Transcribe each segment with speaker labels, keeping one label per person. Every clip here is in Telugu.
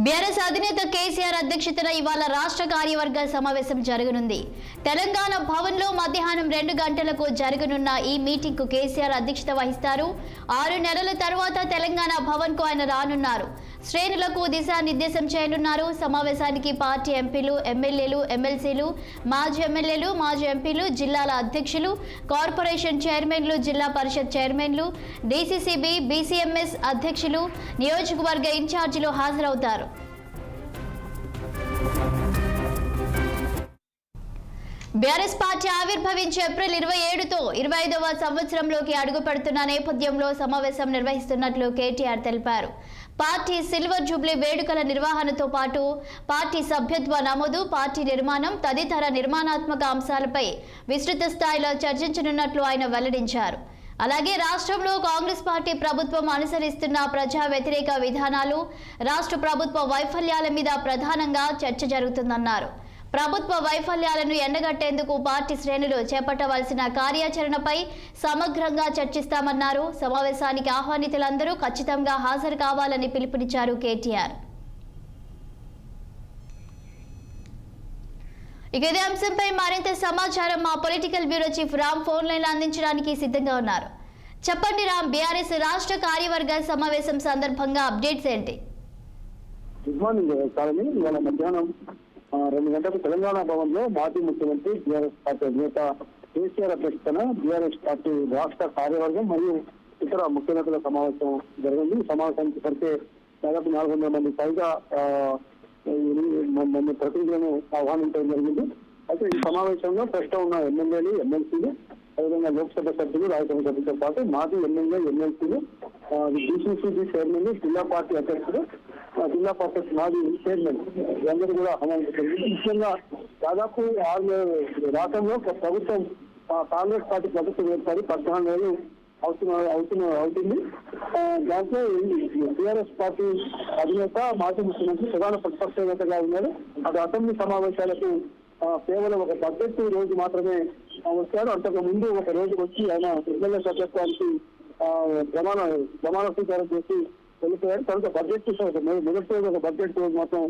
Speaker 1: బీఆర్ఎస్ అధినేత కేసీఆర్ అధ్యక్షతన ఇవాళ రాష్ట్ర కార్యవర్గ సమావేశం జరగనుంది. తెలంగాణ భవన్లో మధ్యాహ్నం 2 గంటలకు జరగనున్న ఈ మీటింగ్కు కేసీఆర్ అధ్యక్షత వహిస్తారు. 6 నెలల తర్వాత తెలంగాణ భవన్కు ఆయన రానున్నారు. శ్రేణులకు దిశానిర్దేశం చేయనున్నారు. సమావేశానికి పార్టీ ఎంపీలు, ఎమ్మెల్యేలు, ఎమ్మెల్సీలు, మాజీ ఎమ్మెల్యేలు, మాజీ ఎంపీలు, జిల్లాల అధ్యక్షులు, కార్పొరేషన్ చైర్మన్లు, జిల్లా పరిషత్ చైర్మన్లు, డీసీసీబీ, బీసీఎంఎస్ అధ్యక్షులు, నియోజకవర్గ ఇన్ఛార్జీలు హాజరవుతారు. బీఆర్ఎస్ పార్టీ ఆవిర్భవించి ఏప్రిల్ 27తో 25వ సంవత్సరంలోకి అడుగుపెడుతున్న నేపథ్యంలో సమావేశం నిర్వహిస్తున్నట్లు కేటీఆర్ తెలిపారు. పార్టీ సిల్వర్ జూబ్లీ వేడుకల నిర్వహణతో పాటు పార్టీ సభ్యత్వ నమోదు, పార్టీ నిర్మాణం తదితర నిర్మాణాత్మక అంశాలపై విస్తృత స్థాయిలో చర్చించనున్నట్లు ఆయన వెల్లడించారు. అలాగే రాష్ట్రంలో కాంగ్రెస్ పార్టీ ప్రభుత్వం అనుసరిస్తున్న ప్రజా వ్యతిరేక విధానాలు, రాష్ట్ర ప్రభుత్వ వైఫల్యాల మీద ప్రధానంగా చర్చ జరుగుతుందన్నారు. ప్రభుత్వ వైఫల్యాలను ఎండగట్టేందుకు పార్టీ శ్రేణులు చేపట్టవలసిన కార్యాచరణపై సమగ్రంగా చర్చిస్తామన్నారు. సమావేశానికి ఆహ్వానితులందరూ ఖచ్చితంగా హాజరు కావాలని పిలుపునిచ్చారు కేటీఆర్. ఇదే అంశంపై మరింత సమాచారం మా political bureau chief Ram phone line అందించడానికి సిద్ధంగా ఉన్నారు. చెప్పండి రామ్, బీఆర్ఎస్ రాష్ట్ర కార్యవర్గ సమావేశం సందర్భంగా అప్డేట్స్ ఏంటి?
Speaker 2: Good morning colony. ఇవాళ మధ్యాహ్నం 2 గంటలకు తెలంగాణ భవన్ లో మాజీ ముఖ్యమంత్రి బీఆర్ఎస్ పార్టీ అధినేత కేసీఆర్ అధ్యక్షతన బీఆర్ఎస్ పార్టీ రాష్ట్ర కార్యవర్గం మరియు ఇతర ముఖ్య నేతల సమావేశం జరిగింది. ఈ సమావేశానికి ఇప్పటికే దాదాపు 400 మంది పైగా మంది ప్రతినిధులను ఆహ్వానించడం జరిగింది. అయితే ఈ సమావేశంలో ప్రస్తుతం ఉన్న ఎమ్మెల్యేలు, ఎమ్మెల్సీలు, అదేవిధంగా లోక్సభ సభ్యులు, రాజ్యసభ సభ్యులతో పాటు మాజీ ఎమ్మెల్యే, ఎమ్మెల్సీలు, డీసీసీబీ చైర్మన్, జిల్లా పార్టీ అధ్యక్షుడు, జిల్లా పరిషత్ మాజీ చైర్మన్ అందరూ కూడా ఆహ్వానించడం. ముఖ్యంగా దాదాపు 6 రాష్ట్రంలో ప్రభుత్వం కాంగ్రెస్ పార్టీ ప్రభుత్వం ఏర్పడి 14 నెలలు అవుతుంది. దాంట్లో టీఆర్ఎస్ పార్టీ అధినేత మాజీ ముఖ్యమంత్రి ప్రధాన ప్రతిపక్ష నేతగా ఉన్నారు. అది అసెంబ్లీ సమావేశాలకు కేవలం ఒక బడ్జెట్ రోజు మాత్రమే వచ్చారు. అంతకు ముందు ఒక రోజు వచ్చి ఆయన ఎమ్మెల్యే సభ్యత్వానికి ప్రమాణ స్వీకారం చేసి వెళ్ళిపోయారు. తర్వాత బడ్జెట్ మొదటి రోజు ఒక బడ్జెట్ రోజు మొత్తం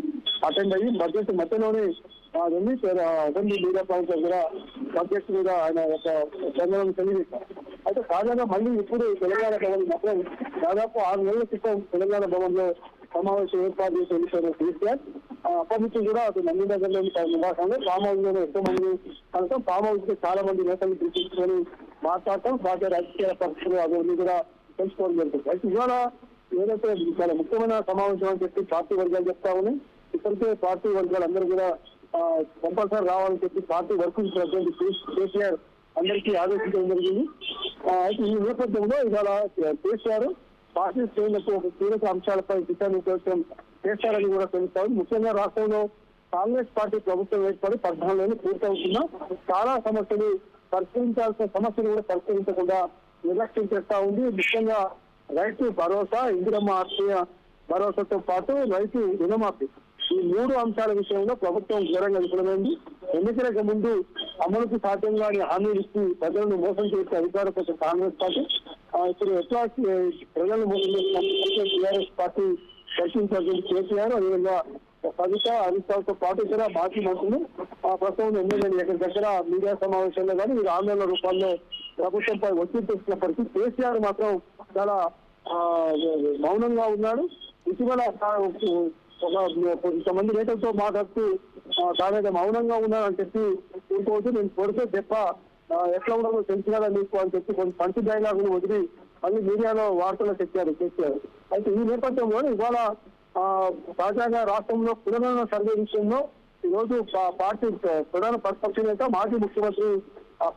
Speaker 2: అటెండ్ అయ్యి బడ్జెట్ మధ్యలోనే వెళ్ళి అసెంబ్లీ మీడియా పాయింట్ దగ్గర బడ్జెట్ మీద ఆయన ఒక చంద్రం తెలియజేశారు. అయితే తాజాగా మళ్ళీ ఇప్పుడు తెలంగాణ భవన్ మాత్రం దాదాపు 6 నెలల క్రితం తెలంగాణ భవన్ లో సమావేశం ఏర్పాటు చేసి వెళ్ళిపోయారు కేసీఆర్. అప్పటి నుంచి కూడా అది నందినగర్లోని నివాసంలో ఫామ్ హౌస్ లోనే ఎంతో మంది కనుక ఫామ్ హౌస్ కి చాలా మంది నేతలు పిలిపించుకొని మాట్లాడటం, పార్టీ రాజకీయ పరిస్థితులు అవన్నీ కూడా తెలుసుకోవడం జరుగుతుంది. అయితే ఇవాళ ఏదైతే చాలా ముఖ్యమైన సమావేశం అని చెప్పి పార్టీ వర్గాలు చెప్తా ఉన్నాయి. ఇప్పటికే పార్టీ వర్గాలు అందరూ కూడా కంపల్సరీ రావాలని చెప్పి పార్టీ వర్కింగ్ ప్రెసిడెంట్ కేసీఆర్ అందరికీ ఆదేశించడం జరిగింది. అయితే ఈ నేపథ్యంలో ఇవాళ కేసీఆర్ పార్టీ శ్రేణులకు ఒక కీలక అంశాలపై దిశానిర్దేశం చేస్తారని కూడా తెలుస్తారు. ముఖ్యంగా రాష్ట్రంలో కాంగ్రెస్ పార్టీ ప్రభుత్వం ఏర్పడి 14 నెలలు పూర్తవుతున్నా చాలా సమస్యలు పరిష్కరించాల్సిన సమస్యలు కూడా పరిష్కరించకుండా నిర్లక్ష్యం చేస్తా ఉంది. ముఖ్యంగా రైతు భరోసా, ఇందిరమ్మ ఆత్మీయ భరోసాతో పాటు రైతు రుణమాఫీ, ఈ 3 అంశాల విషయంలో ప్రభుత్వం ఘోరంగా విఫలమైంది. ఎన్నికలకు ముందు అమలుకు సాధ్యంగా హామీలు ఇచ్చి ప్రజలను మోసం చేసే అధికారపక్ష కాంగ్రెస్ పార్టీ ఇప్పుడు ఎట్లా ప్రజలను మోసం చేసిన టీఆర్ఎస్ పార్టీ చర్చించాల్సిన కేసీఆర్, అదేవిధంగా కవిత, హరీష్ రావుతో పాటు ఇతర మాజీ మంత్రులు ప్రస్తుతం ఎమ్మెల్యేలు ఎక్కడి దగ్గర మీడియా సమావేశంలో కానీ వీరు ఆందోళన రూపాల్లో ప్రభుత్వంపై ఒత్తిడి తెచ్చినప్పటికీ కేసీఆర్ మాత్రం చాలా మౌనంగా ఉన్నాడు. ఇటీవల కొంతమంది నేతలతో మాట్లాడుతూ తానేదో మౌనంగా ఉన్నానని చెప్పి ఇంకోటి నేను కొడితే చెప్ప ఎట్లా ఉండదో తెలుసు కదా మీకు అని చెప్పి కొన్ని పంచి డైలాగులు వదిలి మళ్ళీ మీడియాలో వార్తలు తెచ్చారు కేసీఆర్. అయితే ఈ నేపథ్యంలో ఇవాళ తాజాగా రాష్ట్రంలో పునర్గణన సర్వే విషయంలో ఈరోజు పార్టీ ప్రధాన ప్రతిపక్ష నేత మాజీ ముఖ్యమంత్రి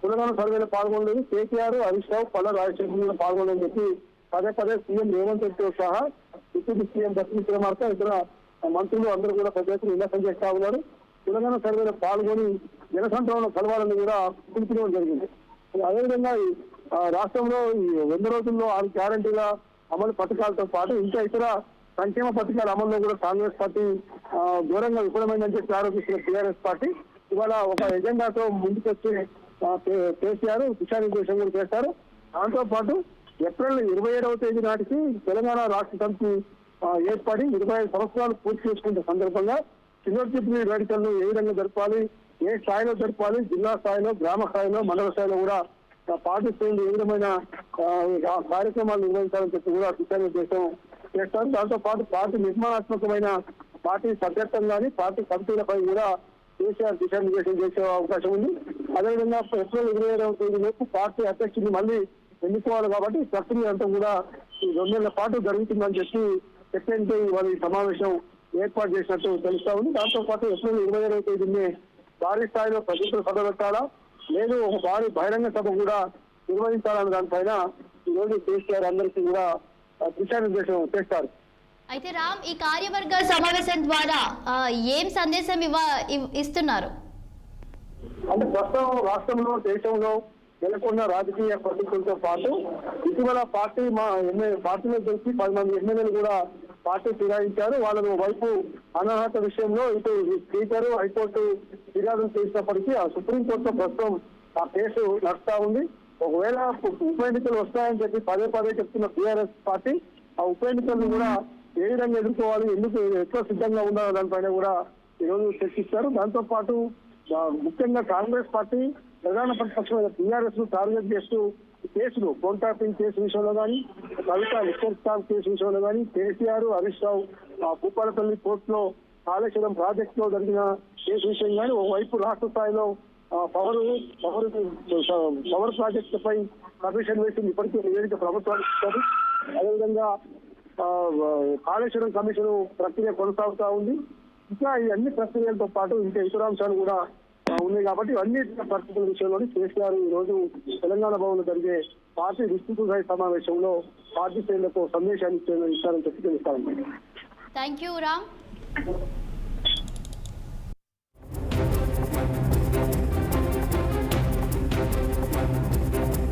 Speaker 2: పునర్గణన సర్వేలో పాల్గొనలేదు. కేసీఆర్, హరీష్ రావు, పల్ల రాజశేఖర్ పాల్గొనని చెప్పి పదే సీఎం రేవంత్ రెడ్డితో సహా డిప్యూటీ సీఎం బట్టి విక్రమార్క, ఇతర మంత్రులు అందరూ కూడా ప్రజలు విమర్శన చేస్తా ఉన్నారు. తెలంగాణ సర్వేలో పాల్గొని జనసంద్రంలో కలవాలని కూడా పిలుపునివ్వడం జరిగింది. అదేవిధంగా రాష్ట్రంలో ఈ 100 రోజుల్లో 6 గ్యారంటీల అమలు పథకాలతో పాటు ఇంకా ఇతర సంక్షేమ పథకాల అమల్లో కూడా కాంగ్రెస్ పార్టీ ఘోరంగా విఫలమైందని చెప్పి ఆరోపిస్తున్న టీఆర్ఎస్ పార్టీ ఇవాళ ఒక ఎజెండాతో ముందుకొచ్చి కేసీఆర్ దిశానిర్దేశం కూడా చేస్తారు. దాంతో పాటు ఏప్రిల్ 27వ తేదీ నాటికి తెలంగాణ రాష్ట్ర సమితి ఏర్పడి 25 సంవత్సరాలు పూర్తి చేసుకునే సందర్భంగా సిల్వర్ జూబ్లీ వేడుకలను ఏ విధంగా జరపాలి, ఏ స్థాయిలో జరపాలి, జిల్లా స్థాయిలో, గ్రామ స్థాయిలో, మండల స్థాయిలో కూడా పార్టీ శ్రేణులు ఏ విధమైన కార్యక్రమాలు నిర్వహించాలని చెప్పి కూడా దిశానిర్దేశం చేస్తారు. దాంతో పాటు పార్టీ నిర్మాణాత్మకమైన పార్టీ సభ్యత్వం కానీ పార్టీ కమిటీలపై కూడా కేసీఆర్ దిశానిర్దేశం చేసే అవకాశం ఉంది. అదేవిధంగా ఏప్రిల్ 27వ తేదీలోపు పార్టీ అధ్యక్షుడిని మళ్ళీ ఎన్నుకోవాలి కాబట్టి ప్రక్రియ అంతా కూడా ఈ 2 నెలల పాటు జరుగుతుందని చెప్పి సెక్రటరీ వారి సమావేశం ఏర్పాటు చేసినట్టు తెలుస్తా ఉంది. దాంతో పాటు ఏప్రిల్ 27వ తేదీని భారీ స్థాయిలో ప్రభుత్వ సభ పెట్టాలా లేదు ఒక భారీ బహిరంగ సభ కూడా నిర్వహించాలన్న దానిపైన ఈ రోజు కేసీఆర్ అందరికీ కూడా దిశానిర్దేశం చేస్తారు.
Speaker 1: అయితే రామ్, ఈ కార్యవర్గ సమావేశం ద్వారా ఏం సందేశం ఇస్తున్నారు?
Speaker 2: అంటే ప్రస్తుతం రాష్ట్రంలో దేశంలో నెలకొన్న రాజకీయ పరిస్థితులతో పాటు ఇటీవల పార్టీలో తెలిసి 10 మంది ఎమ్మెల్యేలు కూడా పార్టీ ఫిరాయించారు. వాళ్ళను వైపు అనర్హత విషయంలో ఇటు స్పీకర్ హైకోర్టు ఫిర్యాదులు చేసినప్పటికీ ఆ సుప్రీంకోర్టులో ప్రస్తుతం ఆ కేసు నడుస్తా ఉంది. ఒకవేళ ఉప ఎన్నికలు వస్తాయని చెప్పి పదే చెప్తున్న టీఆర్ఎస్ పార్టీ ఆ ఉప ఎన్నికలను కూడా ఏ విధంగా ఎదుర్కోవాలి, ఎట్లా సిద్ధంగా ఉండాలి దానిపైన కూడా ఈరోజు చర్చిస్తారు. దాంతో పాటు ముఖ్యంగా కాంగ్రెస్ పార్టీ ప్రధాన ప్రతిపక్షమైన టీఆర్ఎస్ ను టార్గెట్ చేస్తూ కేసులు ఫోన్ ట్యాపింగ్ కేసు విషయంలో కానీ, కవిత లిక్కర్ స్కామ్ కేసు విషయంలో కానీ, కేసీఆర్ హరీష్ రావు భూపాలపల్లి కోర్టులో కాళేశ్వరం ప్రాజెక్ట్ లో జరిగిన కేసు విషయం కానీ, ఒకవైపు రాష్ట్ర స్థాయిలో పవర్ ప్రాజెక్టుపై కమిషన్ వేసింది ఇప్పటికే నివేదిక ప్రభుత్వానికి ఇస్తారు. అదేవిధంగా కాళేశ్వరం కమిషన్ ప్రక్రియ కొనసాగుతా ఉంది. ఇంకా ఈ అన్ని ప్రక్రియలతో పాటు ఇంకా ఇతర అంశాలు కూడా ఉన్నాయి కాబట్టి అన్ని పరిస్థితుల విషయంలోని కేసీఆర్ ఈ రోజు తెలంగాణ భవన్లో జరిగే పార్టీ విస్తృత స్థాయి సమావేశంలో పార్టీ శ్రేణులకు సందేశాన్ని ఇస్తారని చెప్పి తెలుస్తాను.
Speaker 1: Thank you Ram.